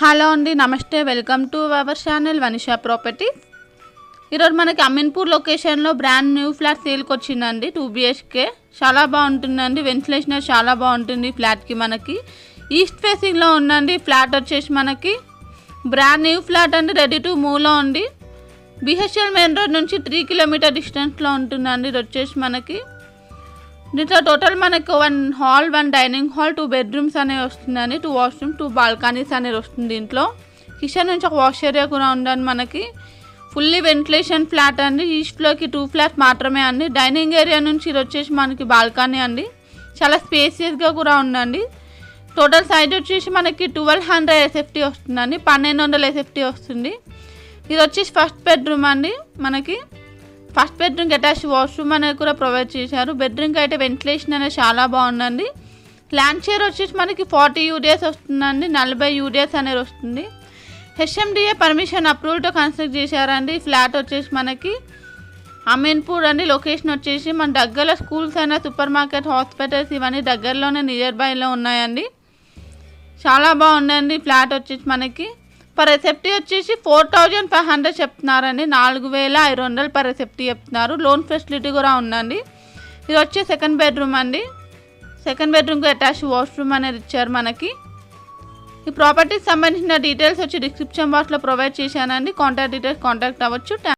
Hello అండి, నమస్తే. Welcome to our channel Vanisha properties. ఈరోజు మనకి అమీన్పూర్ లొకేషన్లో బ్రాండ్ న్యూ ఫ్లాట్ సేల్కి వచ్చిందండి. 2 BHK చాలా బాగుంటుందండి. వెంటిలేషన్ చాలా బాగుంటుంది ఫ్లాట్కి. మనకి ఈస్ట్ ఫేసింగ్లో ఉందండి ఫ్లాట్ వచ్చేసి మనకి బ్రాండ్ న్యూ ఫ్లాట్ అండి. రెడీ టు మూవ్లో ఉంది. BHL మెయిన్ రోడ్ నుంచి 3 కిలోమీటర్ డిస్టెన్స్లో ఉంటుందండి. ఇది వచ్చేసి మనకి దీంట్లో టోటల్ మనకు 1 హాల్, 1 డైనింగ్ హాల్, 2 బెడ్రూమ్స్ అనేవి వస్తుందండి. 2 వాష్రూమ్, 2 బాల్కనీస్ అనేది వస్తుంది. దీంట్లో కిచెన్ నుంచి ఒక వాష్ ఏరియా కూడా ఉందండి. మనకి ఫుల్లీ వెంటిలేషన్ ఫ్లాట్ అండి. ఈస్ట్ ఫ్లోర్కి 2 ఫ్లాట్ మాత్రమే అండి. డైనింగ్ ఏరియా నుంచి ఇది వచ్చేసి మనకి బాల్కనీ అండి. చాలా స్పేసియస్గా కూడా ఉందండి. టోటల్ సైజ్ వచ్చేసి మనకి 1200 SFT వస్తుందండి. 1200 SFT వస్తుంది. ఇది వచ్చేసి ఫస్ట్ బెడ్రూమ్ అండి. మనకి ఫస్ట్ బెడ్రూమ్కి అటాచ్ వాష్రూమ్ అనేది కూడా ప్రొవైడ్ చేశారు. బెడ్రూమ్కి అయితే వెంటిలేషన్ అనేది చాలా బాగుందండి. ల్యాండ్ షేర్ వచ్చేసి మనకి 40 UDS వస్తుందండి. 40 UDS అనేది వస్తుంది. HMDA పర్మిషన్ అప్రూవల్తో కన్స్ట్రక్ట్ చేశారండి. ఫ్లాట్ వచ్చేసి మనకి అమీన్పూర్ అండి. లొకేషన్ వచ్చేసి మన దగ్గరలో స్కూల్స్ అయినా, సూపర్ మార్కెట్, హాస్పిటల్స్ ఇవన్నీ దగ్గరలోనే నియర్ బైలో ఉన్నాయండి. చాలా బాగుందండి. ఫ్లాట్ వచ్చేసి మనకి పర్ ఎసెప్టీ వచ్చేసి 4500 చెప్తున్నారండి. 4500 పర్ ఎసెప్టీ చెప్తున్నారు. లోన్ ఫెసిలిటీ కూడా ఉందండి. ఇది వచ్చి సెకండ్ బెడ్రూమ్ అండి. సెకండ్ బెడ్రూమ్కి అటాచ్ వాష్రూమ్ అనేది ఇచ్చారు మనకి. ఈ ప్రాపర్టీకి సంబంధించిన డీటెయిల్స్ వచ్చి డిస్క్రిప్షన్ బాక్స్లో ప్రొవైడ్ చేశానండి. కాంటాక్ట్ డీటెయిల్స్ కాంటాక్ట్ అవ్వచ్చు.